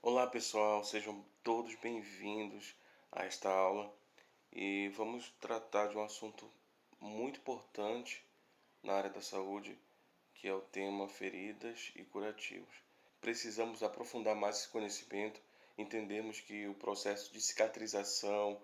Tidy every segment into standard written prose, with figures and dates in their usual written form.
Olá pessoal, sejam todos bem-vindos a esta aula e vamos tratar de um assunto muito importante na área da saúde, que é o tema feridas e curativos. Precisamos aprofundar mais esse conhecimento, entendemos que o processo de cicatrização,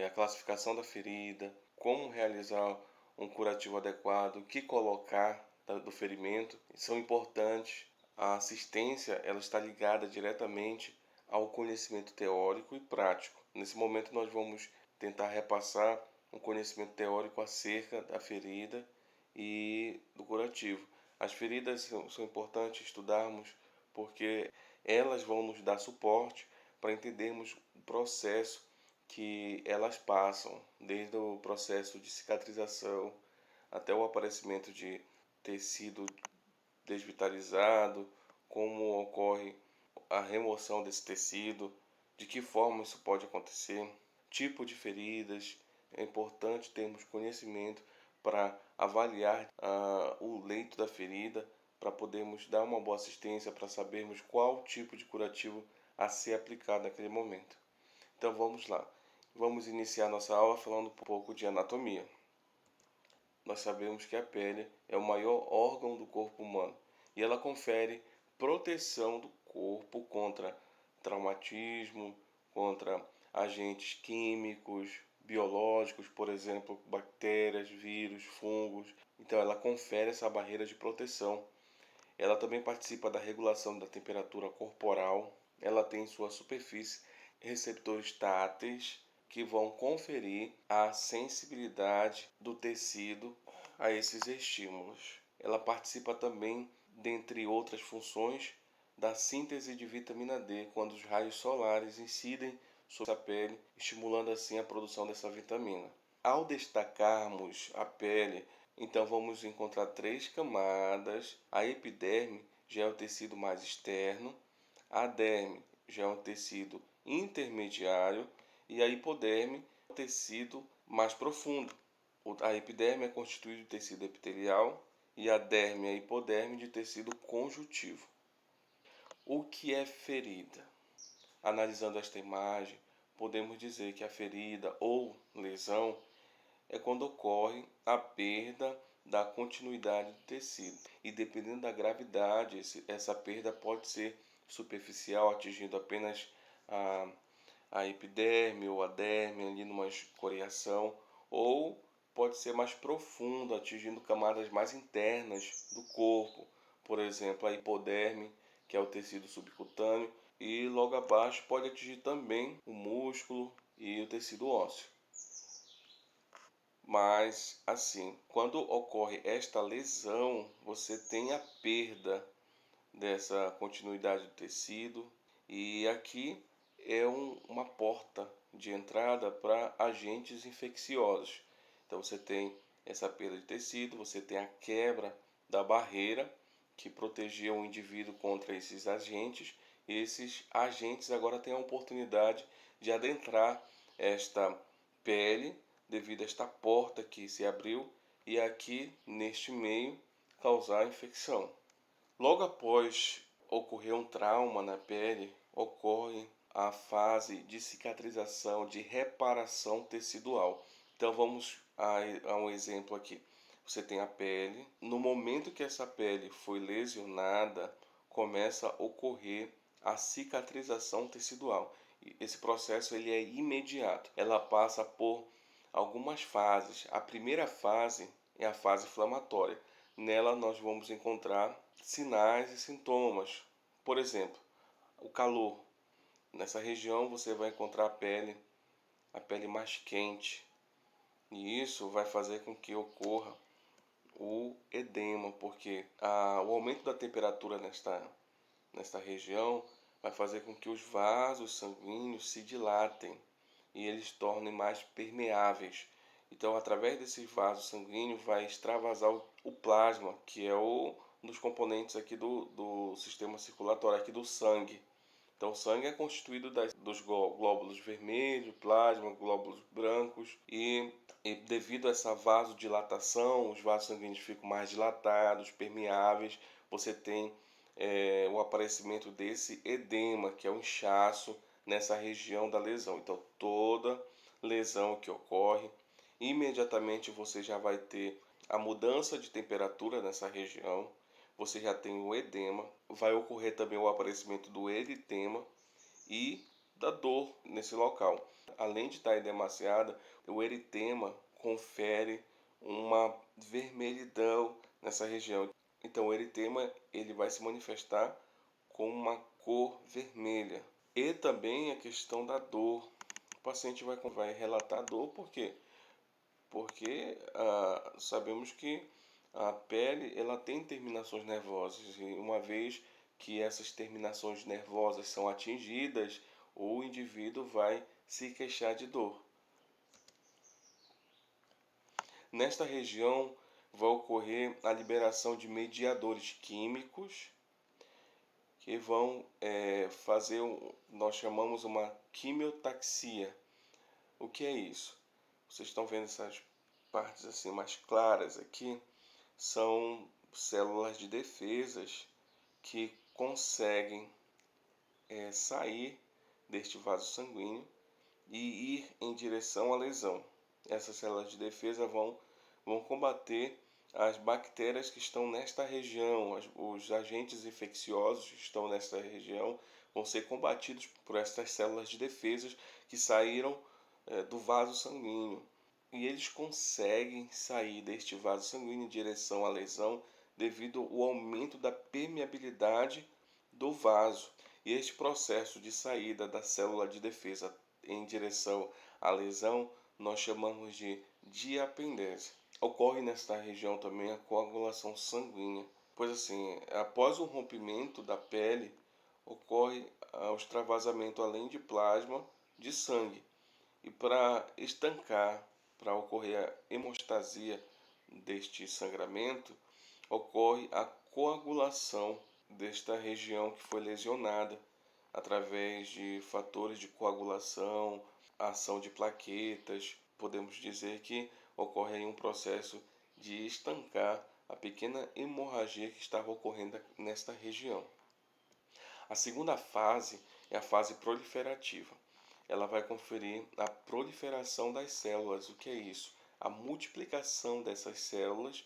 a classificação da ferida, como realizar um curativo adequado, o que colocar do ferimento, são importantes. A assistência ela está ligada diretamente ao conhecimento teórico e prático. Nesse momento nós vamos tentar repassar um conhecimento teórico acerca da ferida e do curativo. As feridas são importantes estudarmos porque elas vão nos dar suporte para entendermos o processo que elas passam, desde o processo de cicatrização até o aparecimento de tecido desvitalizado, como ocorre a remoção desse tecido, de que forma isso pode acontecer, tipo de feridas. É importante termos conhecimento para avaliar o leito da ferida, para podermos dar uma boa assistência, para sabermos qual tipo de curativo a ser aplicado naquele momento. Então vamos lá. Vamos iniciar nossa aula falando um pouco de anatomia. Nós sabemos que a pele é o maior órgão do corpo humano e ela confere proteção do corpo contra traumatismo, contra agentes químicos, biológicos, por exemplo, bactérias, vírus, fungos. Então ela confere essa barreira de proteção. Ela também participa da regulação da temperatura corporal. Ela tem em sua superfície receptores táteis que vão conferir a sensibilidade do tecido a esses estímulos. Ela participa também, dentre outras funções, da síntese de vitamina D quando os raios solares incidem sobre a pele, estimulando assim a produção dessa vitamina. Ao destacarmos a pele, então vamos encontrar três camadas. A epiderme já é o tecido mais externo, a derme já é um tecido intermediário e a hipoderme é o tecido mais profundo. A epiderme é constituída de tecido epitelial e a derme e a hipoderme de tecido conjuntivo. O que é ferida? Analisando esta imagem, podemos dizer que a ferida ou lesão é quando ocorre a perda da continuidade do tecido. E dependendo da gravidade, essa perda pode ser superficial, atingindo apenas a, a epiderme ou a derme, ali numa escoriação, ou pode ser mais profundo, atingindo camadas mais internas do corpo, por exemplo, a hipoderme, que é o tecido subcutâneo, e logo abaixo pode atingir também o músculo e o tecido ósseo. Mas, assim, quando ocorre esta lesão, você tem a perda dessa continuidade do tecido, e aqui é uma porta de entrada para agentes infecciosos. Então você tem essa perda de tecido, você tem a quebra da barreira que protegia o indivíduo contra esses agentes, e esses agentes agora têm a oportunidade de adentrar esta pele devido a esta porta que se abriu e aqui neste meio causar infecção. Logo após ocorrer um trauma na pele, ocorre a fase de cicatrização, de reparação tecidual. Então vamos a um exemplo aqui. Você tem a pele. No momento que essa pele foi lesionada, começa a ocorrer a cicatrização tecidual. Esse processo ele é imediato. Ela passa por algumas fases. A primeira fase é a fase inflamatória. Nela nós vamos encontrar sinais e sintomas. Por exemplo, o calor. Nessa região você vai encontrar a pele mais quente. E isso vai fazer com que ocorra o edema, porque o aumento da temperatura nesta região vai fazer com que os vasos sanguíneos se dilatem e eles tornem mais permeáveis. Então, através desses vasos sanguíneos vai extravasar o plasma, que é um dos componentes aqui do sistema circulatório, aqui do sangue. Então, o sangue é constituído dos glóbulos vermelhos, plasma, glóbulos brancos e devido a essa vasodilatação, os vasos sanguíneos ficam mais dilatados, permeáveis, você tem o aparecimento desse edema, que é o inchaço nessa região da lesão. Então, toda lesão que ocorre, imediatamente você já vai ter a mudança de temperatura nessa região, você já tem o edema, vai ocorrer também o aparecimento do eritema e da dor nesse local. Além de estar edemaciada, o eritema confere uma vermelhidão nessa região. Então, o eritema ele vai se manifestar com uma cor vermelha. E também a questão da dor. O paciente vai relatar dor, por quê? Porque sabemos que a pele ela tem terminações nervosas e uma vez que essas terminações nervosas são atingidas, o indivíduo vai se queixar de dor. Nesta região vai ocorrer a liberação de mediadores químicos que vão fazer, nós chamamos uma quimiotaxia. O que é isso? Vocês estão vendo essas partes assim mais claras aqui? São células de defesas que conseguem sair deste vaso sanguíneo e ir em direção à lesão. Essas células de defesa vão combater as bactérias que estão nesta região, os agentes infecciosos que estão nesta região vão ser combatidos por estas células de defesa que saíram do vaso sanguíneo. E eles conseguem sair deste vaso sanguíneo em direção à lesão devido ao aumento da permeabilidade do vaso. E este processo de saída da célula de defesa em direção à lesão nós chamamos de diapendese. Ocorre nesta região também a coagulação sanguínea, pois assim, após o rompimento da pele, ocorre o extravasamento além de plasma de sangue. E para estancar, para ocorrer a hemostasia deste sangramento, ocorre a coagulação desta região que foi lesionada através de fatores de coagulação, ação de plaquetas. Podemos dizer que ocorre aí um processo de estancar a pequena hemorragia que estava ocorrendo nesta região. A segunda fase é a fase proliferativa. Ela vai conferir a proliferação das células. O que é isso? A multiplicação dessas células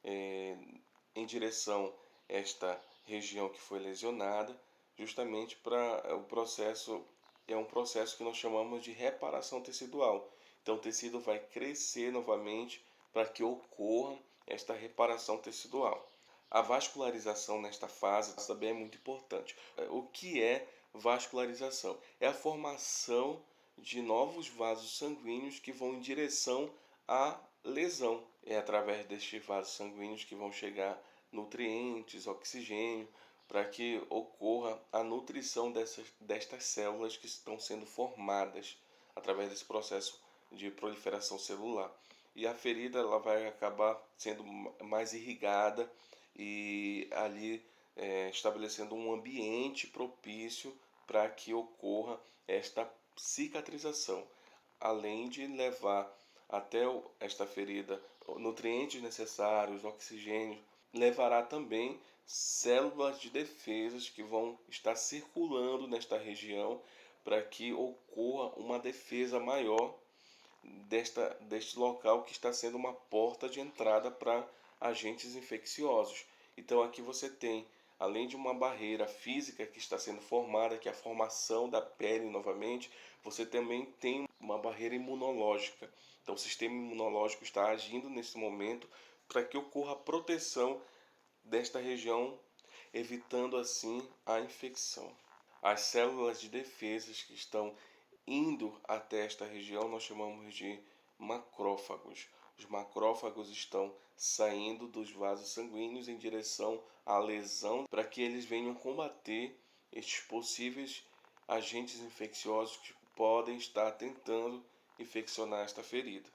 em direção a esta região que foi lesionada, justamente para o processo, é um processo que nós chamamos de reparação tecidual. Então o tecido vai crescer novamente para que ocorra esta reparação tecidual. A vascularização nesta fase também é muito importante. O que é vascularização? É a formação de novos vasos sanguíneos que vão em direção à lesão. É através destes vasos sanguíneos que vão chegar nutrientes, oxigênio, para que ocorra a nutrição destas células que estão sendo formadas através desse processo de proliferação celular. E a ferida ela vai acabar sendo mais irrigada e ali estabelecendo um ambiente propício para que ocorra esta cicatrização, além de levar até esta ferida nutrientes necessários, oxigênio, levará também células de defesas que vão estar circulando nesta região para que ocorra uma defesa maior deste local que está sendo uma porta de entrada para agentes infecciosos. Então aqui você tem, além de uma barreira física que está sendo formada, que é a formação da pele novamente, você também tem uma barreira imunológica. Então o sistema imunológico está agindo nesse momento para que ocorra a proteção desta região, evitando assim a infecção. As células de defesas que estão indo até esta região nós chamamos de macrófagos. Os macrófagos estão saindo dos vasos sanguíneos em direção à lesão para que eles venham combater estes possíveis agentes infecciosos que podem estar tentando infeccionar esta ferida.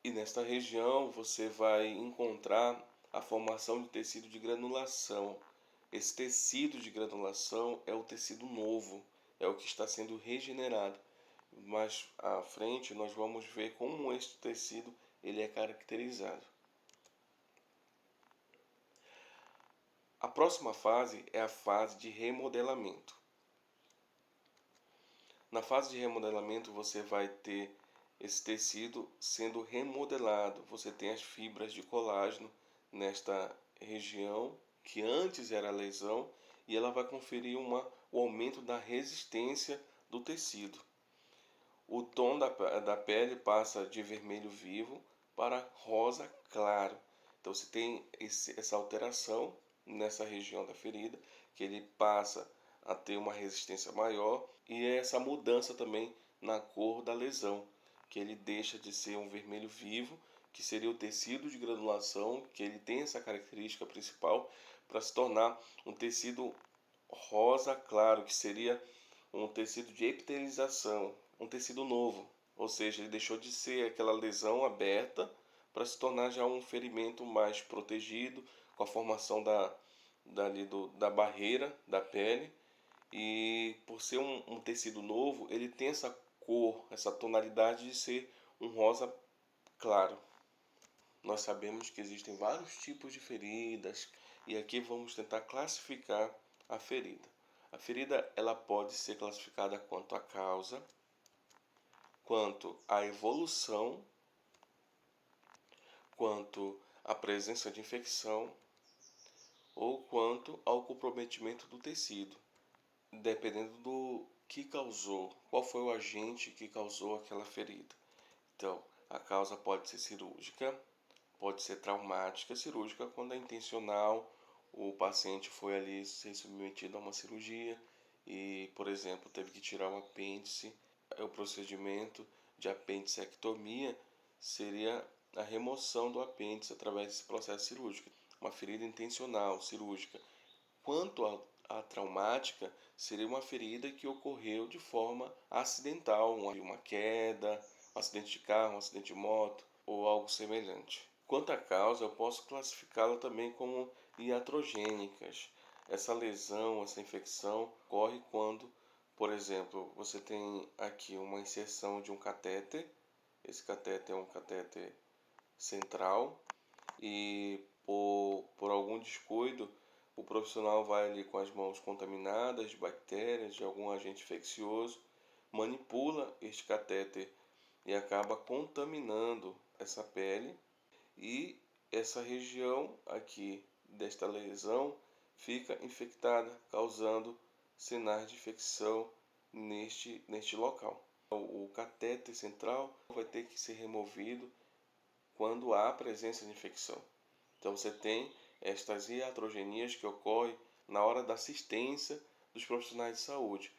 E nesta região você vai encontrar a formação de tecido de granulação. Esse tecido de granulação é o tecido novo, é o que está sendo regenerado. Mais à frente nós vamos ver como este tecido ele é caracterizado. A próxima fase é a fase de remodelamento. Na fase de remodelamento, você vai ter esse tecido sendo remodelado. Você tem as fibras de colágeno nesta região que antes era lesão e ela vai conferir o aumento da resistência do tecido. O tom da pele passa de vermelho vivo para rosa claro. Então você tem essa alteração nessa região da ferida, que ele passa a ter uma resistência maior, e essa mudança também na cor da lesão, que ele deixa de ser um vermelho vivo, que seria o tecido de granulação, que ele tem essa característica principal, para se tornar um tecido rosa claro, que seria um tecido de epitelização, um tecido novo, ou seja, ele deixou de ser aquela lesão aberta para se tornar já um ferimento mais protegido, com a formação da barreira da pele. E por ser um tecido novo, ele tem essa cor, essa tonalidade de ser um rosa claro. Nós sabemos que existem vários tipos de feridas e aqui vamos tentar classificar a ferida. A ferida ela pode ser classificada quanto à causa, quanto à evolução, quanto à presença de infecção ou quanto ao comprometimento do tecido, dependendo do que causou, qual foi o agente que causou aquela ferida. Então, a causa pode ser cirúrgica, pode ser traumática, cirúrgica quando é intencional, o paciente foi ali ser submetido a uma cirurgia e, por exemplo, teve que tirar um apêndice. O procedimento de apendicectomia seria a remoção do apêndice através desse processo cirúrgico, uma ferida intencional, cirúrgica. Quanto à traumática, seria uma ferida que ocorreu de forma acidental, uma queda, um acidente de carro, um acidente de moto ou algo semelhante. Quanto à causa, eu posso classificá-la também como iatrogênicas. Essa lesão, essa infecção ocorre quando, por exemplo, você tem aqui uma inserção de um catéter. Esse catéter é um catéter central e por algum descuido o profissional vai ali com as mãos contaminadas de bactérias, de algum agente infeccioso, manipula este catéter e acaba contaminando essa pele, e essa região aqui desta lesão fica infectada, causando sinais de infecção neste local. O catéter central vai ter que ser removido quando há presença de infecção. Então você tem estas iatrogenias que ocorrem na hora da assistência dos profissionais de saúde.